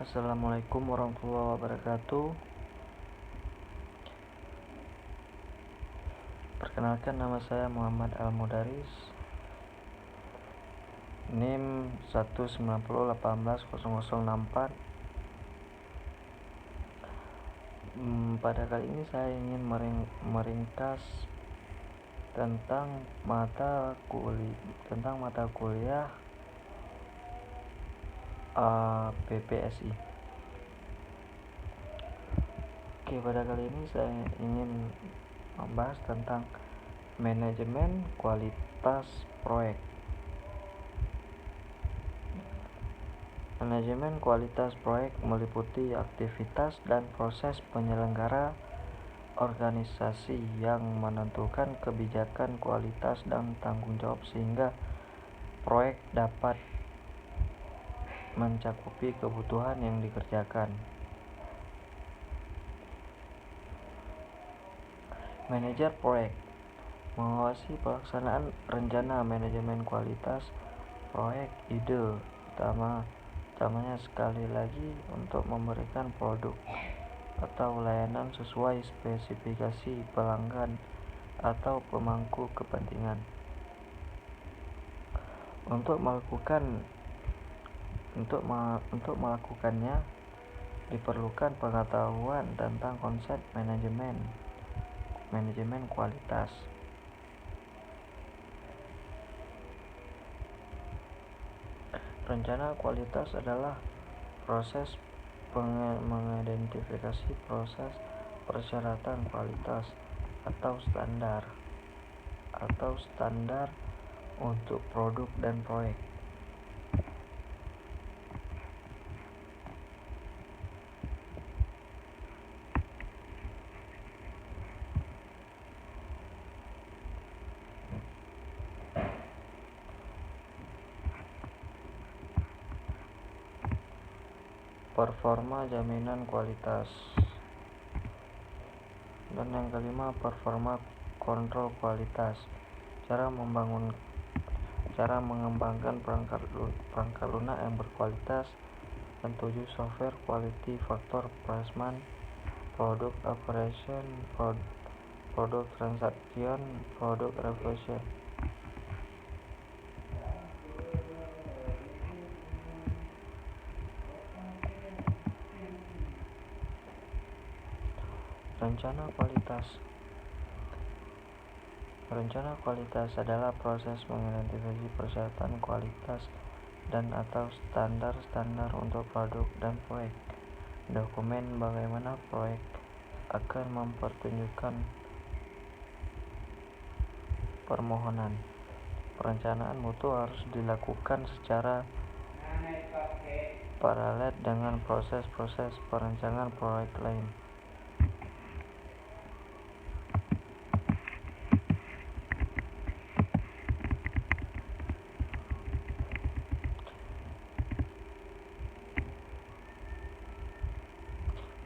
Assalamualaikum warahmatullahi wabarakatuh. Perkenalkan, nama saya Muhammad Al-Mudaris, NIM 190180064. Pada kali ini saya ingin meringkas tentang mata kuliah PPSI. Oke, pada kali ini saya ingin membahas tentang manajemen kualitas proyek. Manajemen kualitas proyek meliputi aktivitas dan proses penyelenggara organisasi yang menentukan kebijakan kualitas dan tanggung jawab sehingga proyek dapat mencakupi kebutuhan yang dikerjakan. Manajer proyek mengawasi pelaksanaan rencana manajemen kualitas proyek. Ide utamanya sekali lagi untuk memberikan produk atau layanan sesuai spesifikasi pelanggan atau pemangku kepentingan. Untuk melakukannya diperlukan pengetahuan tentang konsep manajemen kualitas. Rencana kualitas adalah proses mengidentifikasi proses persyaratan kualitas atau standar untuk produk dan proyek. Performa jaminan kualitas. Dan yang kelima, performa kontrol kualitas. Cara mengembangkan perangkat lunak yang berkualitas. Dan 7 software quality factor placement, product operation, product transaction, product revision. Rencana kualitas adalah proses mengidentifikasi persyaratan kualitas dan atau standar untuk produk dan proyek. Dokumen bagaimana proyek akan mempertunjukkan permohonan. Perencanaan mutu harus dilakukan secara paralel dengan proses-proses perencanaan proyek lain.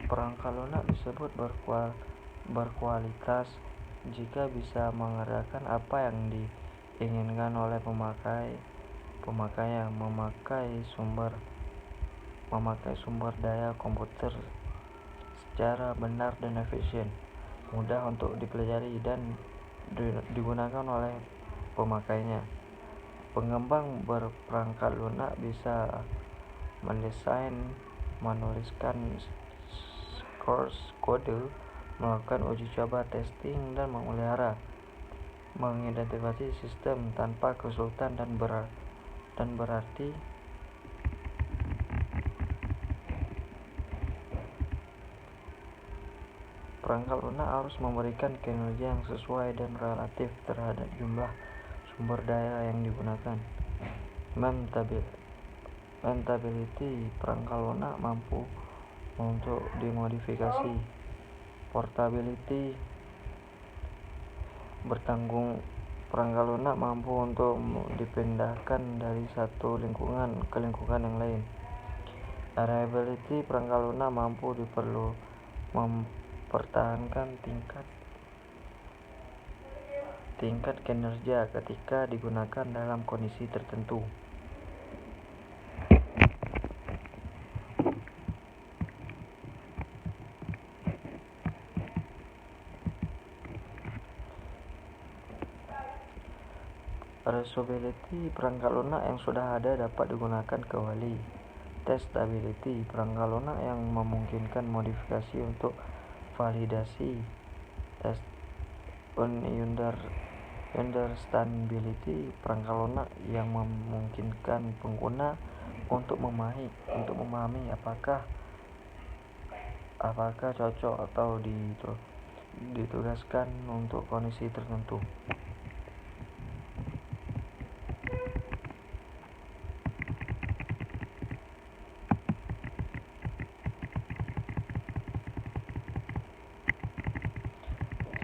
Perangkat lunak disebut berkualitas jika bisa mengerjakan apa yang diinginkan oleh pemakai yang memakai sumber daya komputer secara benar dan efisien, mudah untuk dipelajari dan digunakan oleh pemakainya. Pengembang berperangkat lunak bisa mendesain, menuliskan source kode, melakukan uji coba testing, dan memelihara, mengidentifikasi sistem tanpa kesulitan dan berarti perangkat lunak harus memberikan kinerja yang sesuai dan relatif terhadap jumlah sumber daya yang digunakan. Maintainability, perangkat lunak mampu untuk dimodifikasi. Portability, perangkat lunak mampu untuk dipindahkan dari satu lingkungan ke lingkungan yang lain. Reliability, perangkat lunak mampu mempertahankan tingkat kinerja ketika digunakan dalam kondisi tertentu. Reusability, perangkat lunak yang sudah ada dapat digunakan kembali. Testability, perangkat lunak yang memungkinkan modifikasi untuk validasi. Test understandability, perangkat lunak yang memungkinkan pengguna untuk memahami apakah cocok atau ditugaskan untuk kondisi tertentu.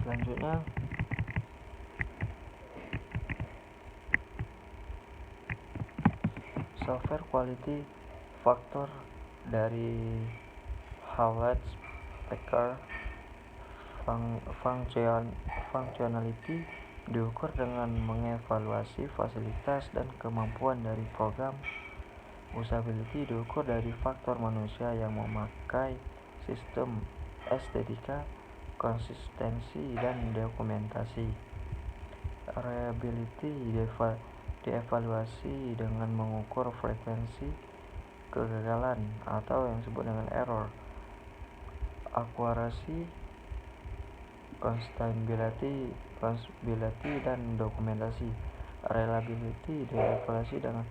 Selanjutnya, software quality factor dari Hewlett-Packard. Functionality diukur dengan mengevaluasi fasilitas dan kemampuan dari program. Usability diukur dari faktor manusia yang memakai sistem, estetika, konsistensi, dan dokumentasi. Reliability dievaluasi dengan mengukur frekuensi kegagalan atau yang disebut dengan error. Accuracy, constability, dan dokumentasi. Reliability dievaluasi dengan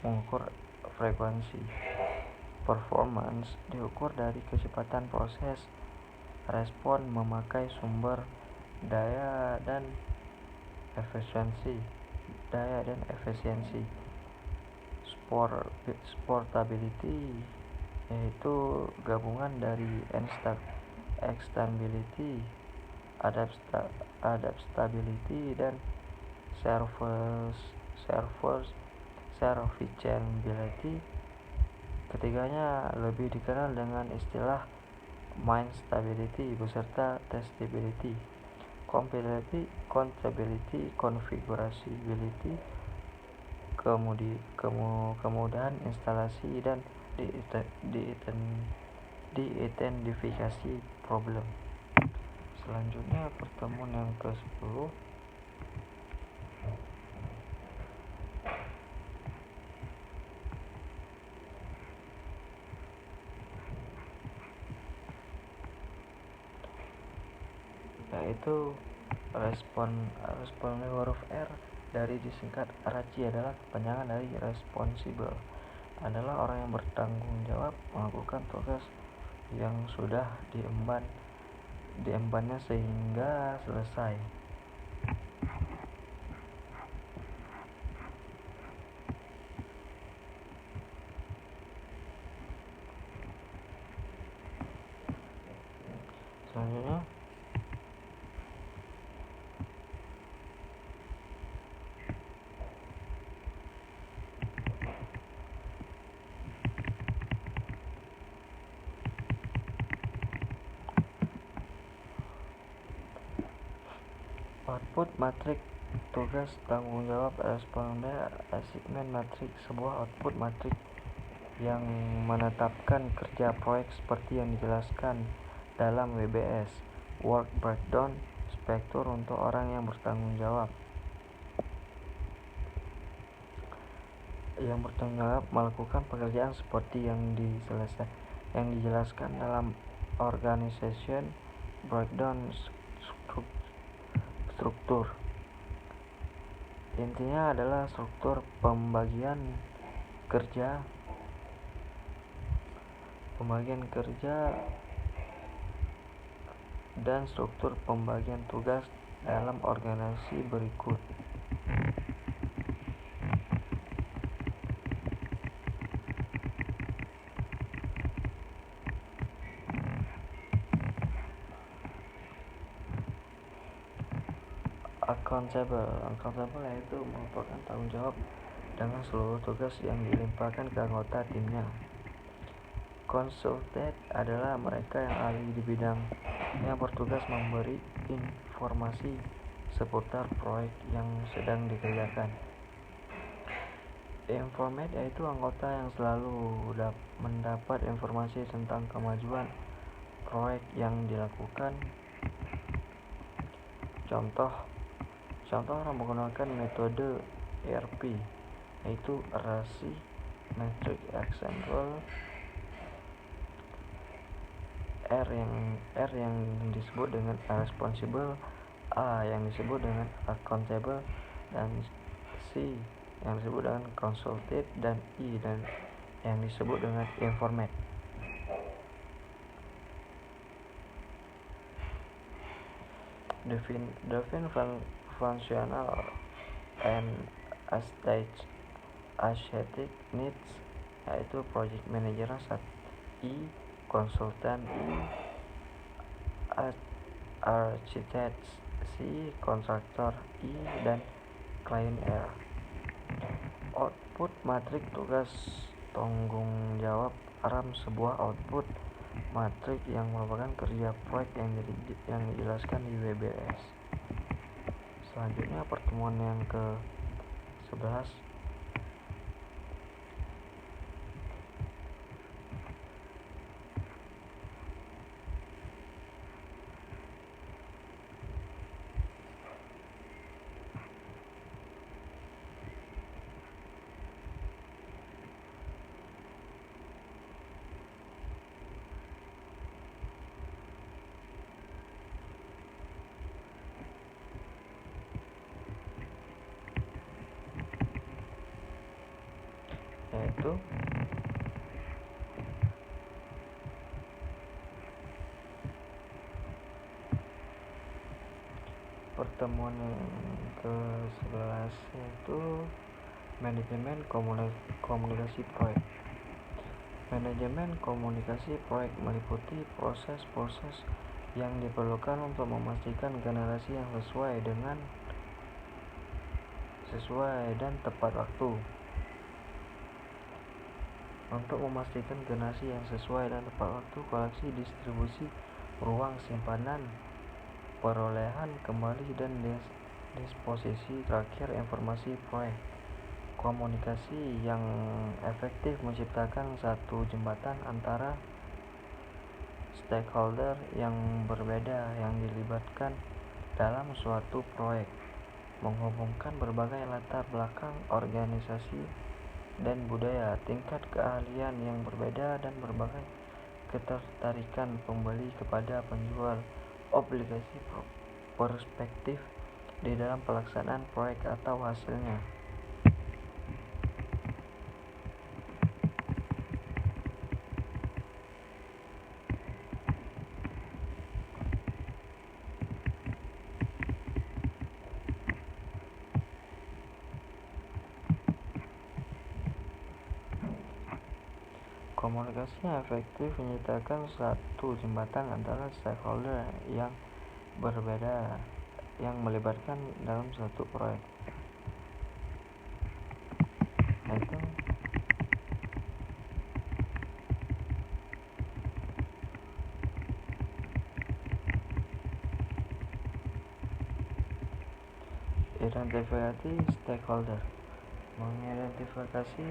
mengukur frekuensi. Performance diukur dari kecepatan proses respon memakai sumber daya dan efisiensi. Supportability yaitu gabungan dari extensibility, adaptability, dan serviceability. Ketiganya lebih dikenal dengan istilah mainstability beserta testability, compatibility, configurability, kemudahan instalasi, dan diidentifikasi problem. Selanjutnya, pertemuan yang ke-10, yaitu responsible huruf R dari disingkat RACI adalah kepanjangan dari responsible, adalah orang yang bertanggung jawab melakukan tugas yang sudah diembannya sehingga selesai. Selanjutnya, output matrik tugas tanggung jawab responden assignment matrik, sebuah output matrik yang menetapkan kerja proyek seperti yang dijelaskan dalam WBS, work breakdown struktur untuk orang yang bertanggung jawab. Yang bertanggung jawab melakukan pekerjaan seperti yang dijelaskan dalam organization breakdown struktur. Intinya adalah struktur pembagian kerja dan struktur pembagian tugas dalam organisasi berikut. Accountable yaitu merupakan tanggung jawab dengan seluruh tugas yang dilimpahkan ke anggota timnya. Consultant adalah mereka yang ahli di bidang yang bertugas memberi informasi seputar proyek yang sedang dikerjakan. Informant yaitu anggota yang selalu mendapat informasi tentang kemajuan proyek yang dilakukan. Contoh orang menggunakan metode ERP, yaitu Errasi Matrix Example. R yang disebut dengan responsible, A yang disebut dengan accountable, dan C yang disebut dengan consulted, dan I dan yang disebut dengan informed. Define functional and aesthetic needs, yaitu project manager I, konsultan I, architect C, kontraktor I, dan client R. Output matriks tugas tanggung jawab RAM sebuah output matrik yang merupakan kerja proyek yang dijelaskan di WBS. Selanjutnya pertemuan yang ke-11, yaitu pertemuan yang ke-11 yaitu manajemen komunikasi proyek. Manajemen komunikasi proyek meliputi proses-proses yang diperlukan untuk memastikan generasi yang sesuai dan tepat waktu. Untuk memastikan generasi yang sesuai dan tepat waktu, koleksi, distribusi, ruang simpanan, perolehan kembali, dan disposisi terakhir informasi proyek. Komunikasi yang efektif menciptakan satu jembatan antara stakeholder yang berbeda yang dilibatkan dalam suatu proyek, menghubungkan berbagai latar belakang organisasi dan budaya, tingkat keahlian yang berbeda, dan berbagai ketertarikan pembeli kepada penjual, obligasi perspektif di dalam pelaksanaan proyek atau hasilnya. Komunikasi yang efektif menyediakan satu jembatan antara stakeholder yang berbeda yang melibatkan dalam suatu proyek, yaitu identifikasi stakeholder. Mengidentifikasi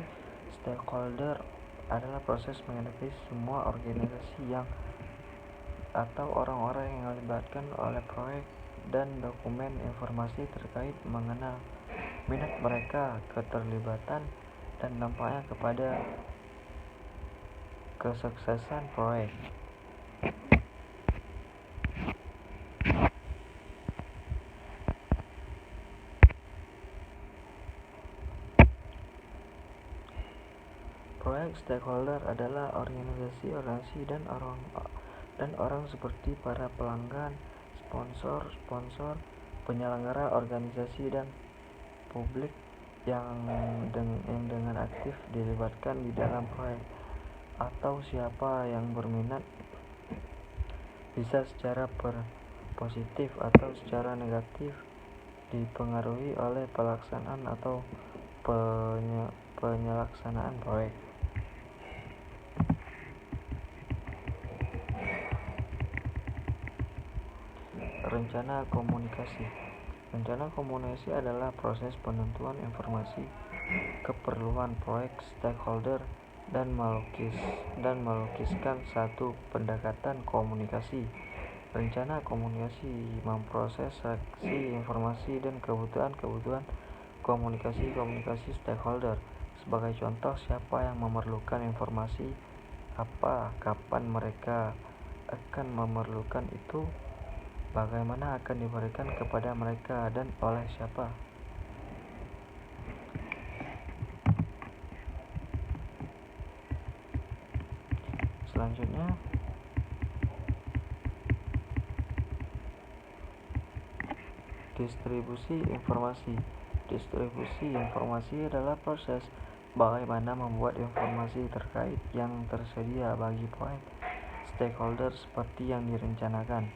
stakeholder adalah proses mengidentifikasi semua organisasi yang atau orang-orang yang dilibatkan oleh proyek dan dokumen informasi terkait mengenal minat mereka, keterlibatan, dan dampaknya kepada kesuksesan proyek. Proyek stakeholder adalah organisasi dan orang seperti para pelanggan, sponsor, penyelenggara, organisasi, dan publik yang dengan aktif dilibatkan di dalam proyek, atau siapa yang berminat, bisa secara positif atau secara negatif dipengaruhi oleh pelaksanaan atau penyelaksanaan proyek. Rencana komunikasi. Rencana komunikasi adalah proses penentuan informasi keperluan proyek stakeholder dan melukiskan satu pendekatan komunikasi Rencana komunikasi memproses saksi informasi dan kebutuhan komunikasi stakeholder. Sebagai contoh, siapa yang memerlukan informasi apa, kapan mereka akan memerlukan itu, bagaimana akan diberikan kepada mereka, dan oleh siapa. Selanjutnya, distribusi informasi. Distribusi informasi adalah proses bagaimana membuat informasi terkait yang tersedia bagi proyek stakeholder seperti yang direncanakan.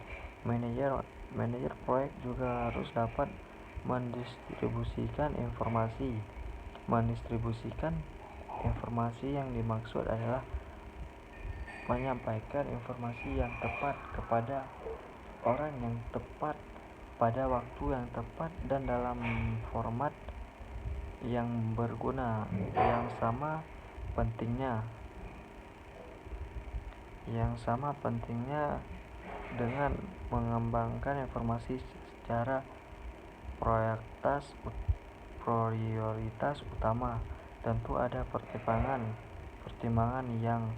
Manajer proyek juga harus dapat mendistribusikan informasi. Mendistribusikan informasi yang dimaksud adalah menyampaikan informasi yang tepat kepada orang yang tepat pada waktu yang tepat dan dalam format yang berguna. Yang sama pentingnya dengan mengembangkan informasi secara prioritas utama. Tentu ada pertimbangan yang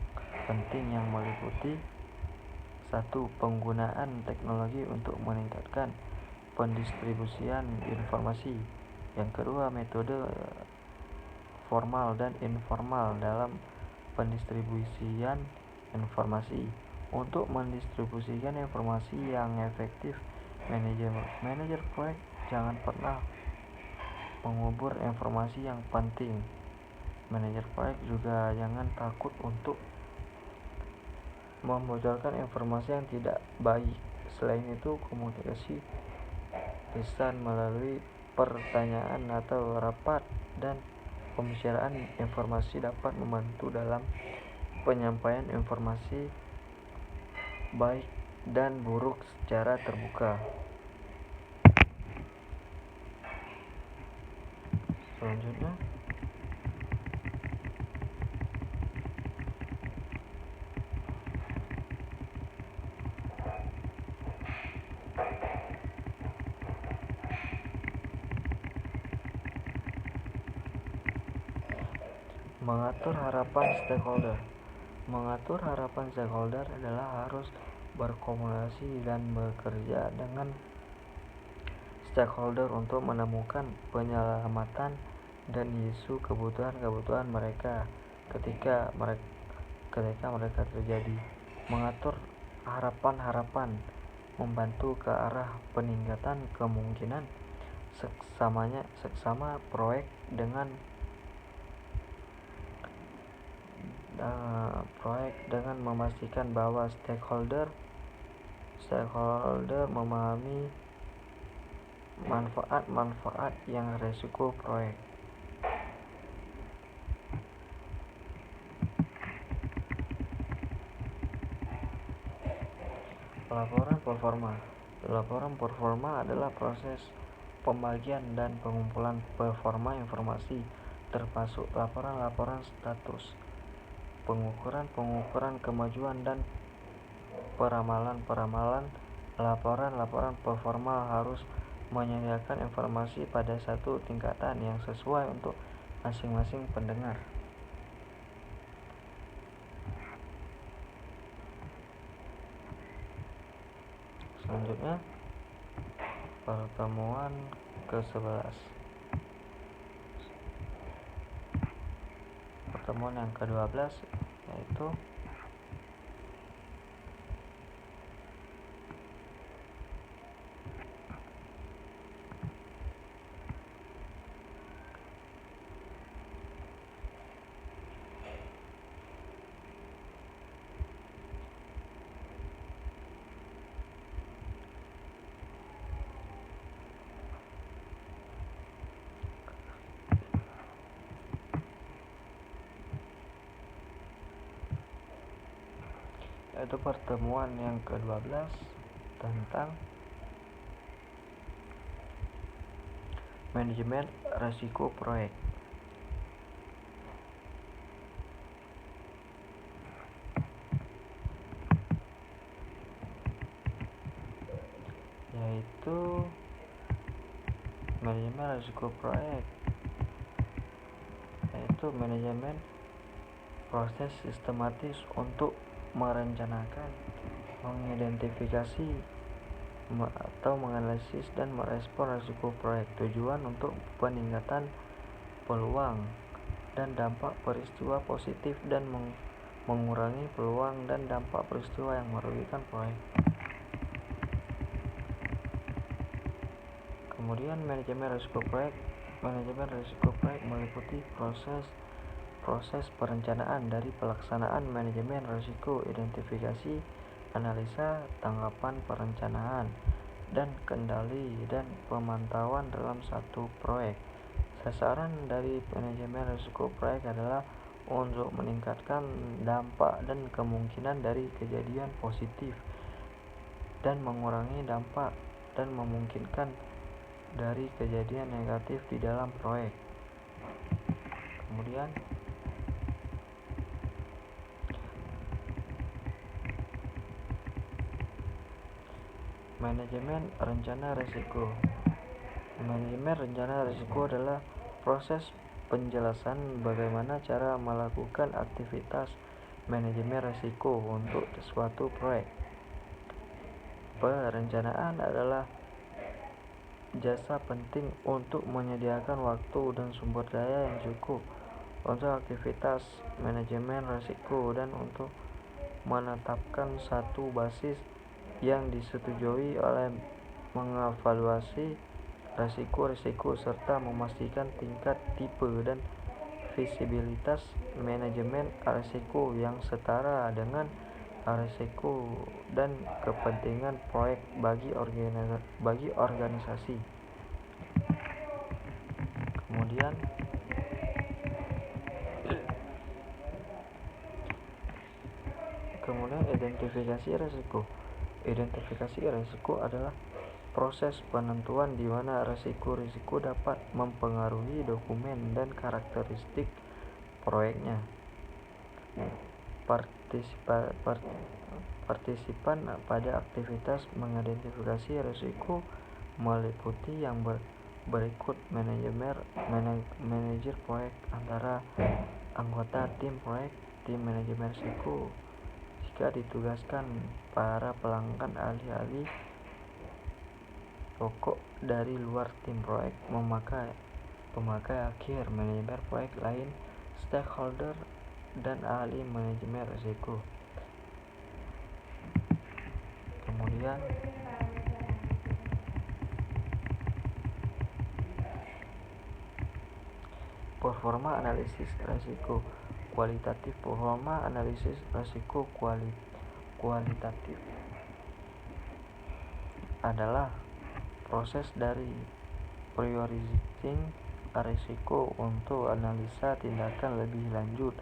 penting yang meliputi: 1. Penggunaan teknologi untuk meningkatkan pendistribusian informasi. Yang kedua, metode formal dan informal dalam pendistribusian informasi. Untuk mendistribusikan informasi yang efektif, manajer proyek jangan pernah mengubur informasi yang penting. Manajer proyek juga jangan takut untuk membocorkan informasi yang tidak baik. Selain itu, komunikasi lisan melalui pertanyaan atau rapat dan pembicaraan informasi dapat membantu dalam penyampaian informasi baik dan buruk secara terbuka. Selanjutnya, mengatur harapan stakeholder. Mengatur harapan stakeholder adalah harus berkomunikasi dan bekerja dengan stakeholder untuk menemukan penyelamatan dan isu kebutuhan mereka ketika mereka terjadi. Mengatur harapan membantu ke arah peningkatan kemungkinan seksama proyek dengan memastikan bahwa stakeholder memahami manfaat yang resiko proyek. Laporan performa adalah proses pembagian dan pengumpulan performa informasi, termasuk laporan status, pengukuran kemajuan, dan peramalan. Laporan performa harus menyediakan informasi pada satu tingkatan yang sesuai untuk masing-masing pendengar. Selanjutnya, pertemuan ke-11. Pertemuan yang ke-12 yaitu pertemuan yang ke-12 tentang manajemen risiko proyek. yaitu manajemen risiko proyek, yaitu manajemen proses sistematis untuk merencanakan, mengidentifikasi atau menganalisis dan merespon risiko proyek. Tujuan untuk peningkatan peluang dan dampak peristiwa positif dan mengurangi peluang dan dampak peristiwa yang merugikan proyek. Kemudian manajemen risiko proyek. Manajemen risiko proyek meliputi proses perencanaan dari pelaksanaan manajemen risiko, identifikasi, analisa, tanggapan perencanaan, dan kendali dan pemantauan dalam satu proyek. Sasaran dari manajemen risiko proyek adalah untuk meningkatkan dampak dan kemungkinan dari kejadian positif dan mengurangi dampak dan memungkinkan dari kejadian negatif di dalam proyek. Kemudian manajemen rencana risiko. Manajemen rencana risiko adalah proses penjelasan bagaimana cara melakukan aktivitas manajemen risiko untuk suatu proyek. Perencanaan adalah jasa penting untuk menyediakan waktu dan sumber daya yang cukup untuk aktivitas manajemen risiko dan untuk menetapkan satu basis yang disetujui oleh mengevaluasi risiko-risiko serta memastikan tingkat tipe dan visibilitas manajemen risiko yang setara dengan risiko dan kepentingan proyek bagi organisasi. Kemudian identifikasi risiko. Identifikasi risiko adalah proses penentuan di mana risiko-risiko dapat mempengaruhi dokumen dan karakteristik proyeknya. Partisipan pada aktivitas mengidentifikasi risiko meliputi yang berikut: manajer proyek, antara anggota tim proyek, tim manajemen risiko jika ditugaskan, para pelanggan, ahli-ahli pokok dari luar tim proyek, pemakai akhir, manajemen proyek lain, stakeholder, dan ahli manajemen risiko. Kemudian performa analisis risiko kualitatif. Performa analisis risiko kualitatif adalah proses dari prioritizing risiko untuk analisa tindakan lebih lanjut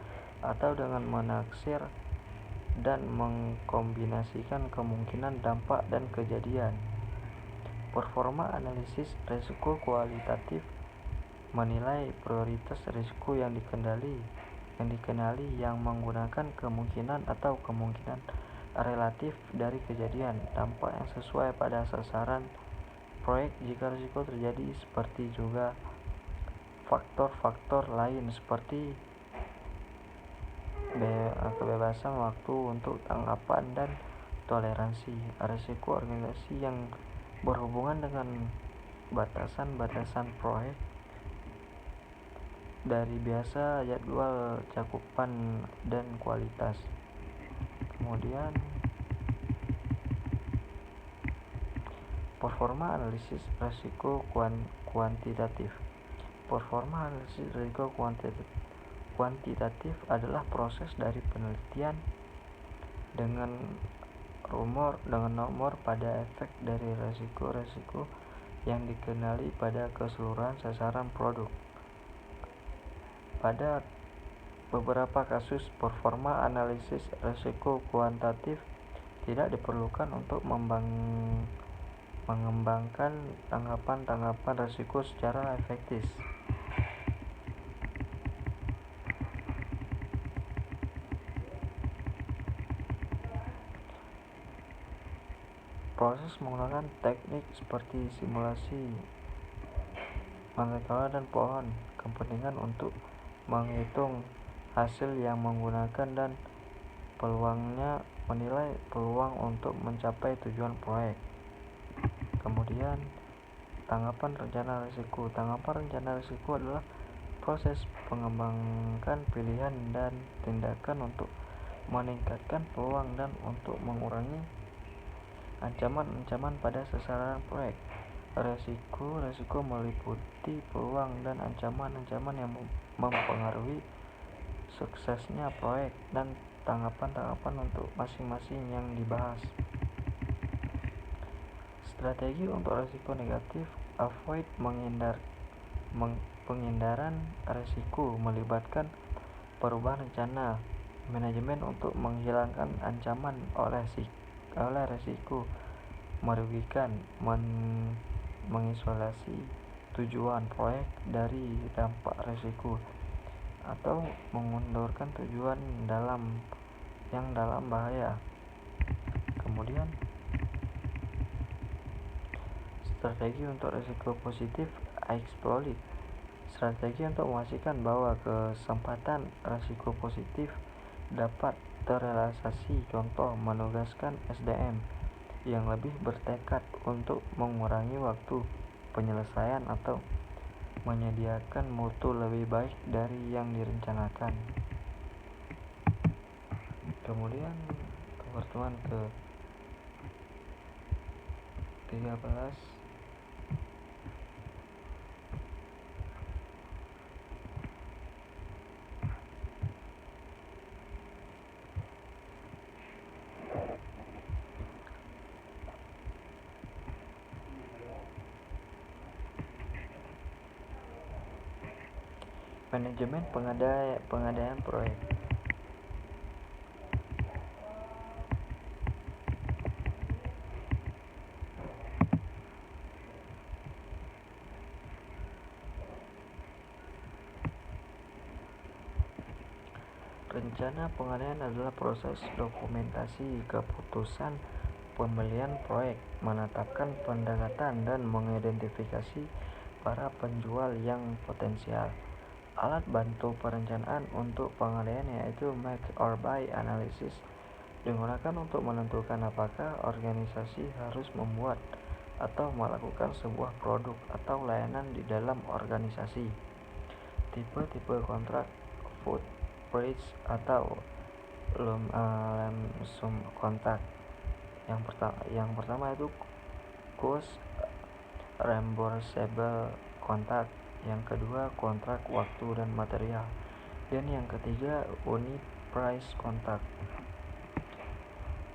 atau dengan menaksir dan mengkombinasikan kemungkinan dampak dan kejadian. Performa analisis risiko kualitatif menilai prioritas risiko yang dikenali yang menggunakan kemungkinan atau kemungkinan relatif dari kejadian dampak yang sesuai pada sasaran proyek jika risiko terjadi, seperti juga faktor-faktor lain seperti kebebasan waktu untuk tanggapan dan toleransi. Risiko organisasi yang berhubungan dengan batasan-batasan proyek dari biasa, jadwal, cakupan, dan kualitas. Kemudian performa analisis risiko kuantitatif. Performa analisis risiko kuantitatif adalah proses dari penelitian dengan nomor pada efek dari risiko-risiko yang dikenali pada keseluruhan sasaran produk. Pada beberapa kasus, performa analisis risiko kuantitatif tidak diperlukan untuk mengembangkan tanggapan risiko secara efektif. Proses menggunakan teknik seperti simulasi manakala dan pohon kepentingan untuk menghitung hasil yang menggunakan dan peluangnya, menilai peluang untuk mencapai tujuan proyek. Kemudian tanggapan rencana risiko. Tanggapan rencana risiko adalah proses mengembangkan pilihan dan tindakan untuk meningkatkan peluang dan untuk mengurangi ancaman-ancaman pada sasaran proyek. Resiko meliputi peluang dan ancaman-ancaman yang mempengaruhi suksesnya proyek dan tanggapan-tanggapan untuk masing-masing yang dibahas. Strategi untuk risiko negatif. Avoid penghindaran risiko melibatkan perubahan rencana manajemen untuk menghilangkan ancaman oleh risiko merugikan, mengisolasi tujuan proyek dari dampak risiko, atau mengundurkan tujuan yang dalam bahaya. Kemudian strategi untuk risiko positif. Exploit. Strategi untuk memastikan bahwa kesempatan risiko positif dapat terrealisasi, contoh menugaskan SDM yang lebih bertekad untuk mengurangi waktu penyelesaian atau menyediakan mutu lebih baik dari yang direncanakan. Kemudian pertemuan ke-13, manajemen pengadaan proyek. Rencana pengadaan adalah proses dokumentasi keputusan pembelian proyek, menetapkan pendekatan dan mengidentifikasi para penjual yang potensial. Alat bantu perencanaan untuk pengadaan yaitu make or buy analysis digunakan untuk menentukan apakah organisasi harus membuat atau melakukan sebuah produk atau layanan di dalam organisasi. Tipe-tipe kontrak. Footbridge atau lump sum kontrak. Yang pertama itu cost reimbursable kontrak. Yang kedua kontrak waktu dan material, dan yang ketiga unit price kontrak.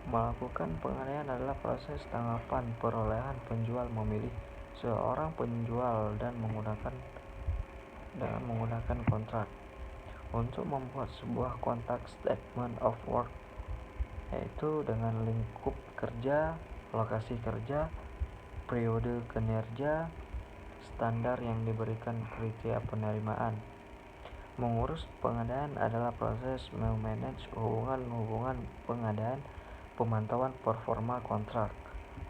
Melakukan pengadaan adalah proses tanggapan perolehan penjual memilih seorang penjual dan menggunakan kontrak untuk membuat sebuah kontrak statement of work, yaitu dengan lingkup kerja, lokasi kerja, periode kinerja, standar yang diberikan, kriteria penerimaan. Mengurus pengadaan adalah proses memanage hubungan pengadaan, pemantauan performa kontrak.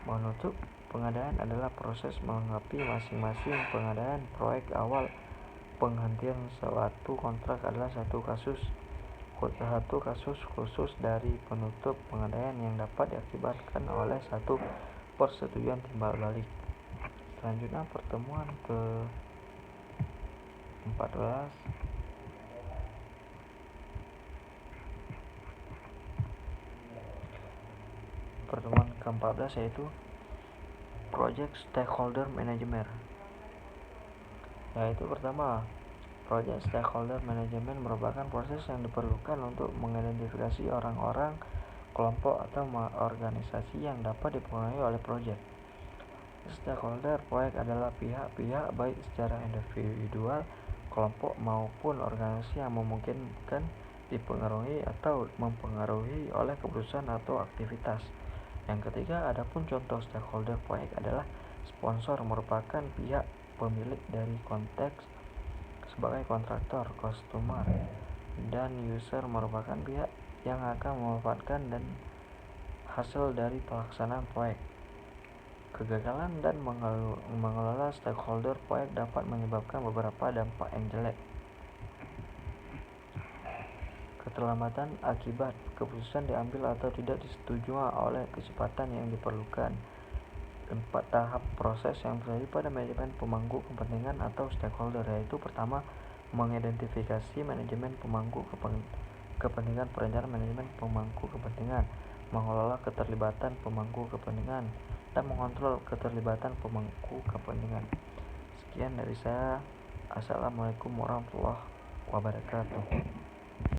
Menutup pengadaan adalah proses melengkapi masing-masing pengadaan proyek awal. Penghentian suatu kontrak adalah satu kasus khusus dari penutup pengadaan yang dapat diakibatkan oleh satu persetujuan timbal balik. Selanjutnya pertemuan ke-14. Pertemuan ke-14 yaitu Project Stakeholder Management. Yaitu pertama, Project Stakeholder Management merupakan proses yang diperlukan untuk mengidentifikasi orang-orang, kelompok atau organisasi yang dapat dipengaruhi oleh proyek. Stakeholder proyek adalah pihak-pihak baik secara individual, kelompok maupun organisasi yang memungkinkan dipengaruhi atau mempengaruhi oleh keputusan atau aktivitas. Yang ketiga, adapun contoh stakeholder proyek adalah sponsor, merupakan pihak pemilik dari konteks sebagai kontraktor, customer, dan user merupakan pihak yang akan memanfaatkan dan hasil dari pelaksanaan proyek. Kegagalan dan mengelola stakeholder proyek dapat menyebabkan beberapa dampak yang jelek. Keterlambatan akibat keputusan diambil atau tidak disetujui oleh kecepatan yang diperlukan. 4 tahap proses yang terjadi pada manajemen pemangku kepentingan atau stakeholder, yaitu pertama, mengidentifikasi manajemen pemangku kepentingan, perencanaan manajemen pemangku kepentingan, mengelola keterlibatan pemangku kepentingan, dan mengontrol keterlibatan pemangku kepentingan. Sekian dari saya. Assalamualaikum warahmatullahi wabarakatuh.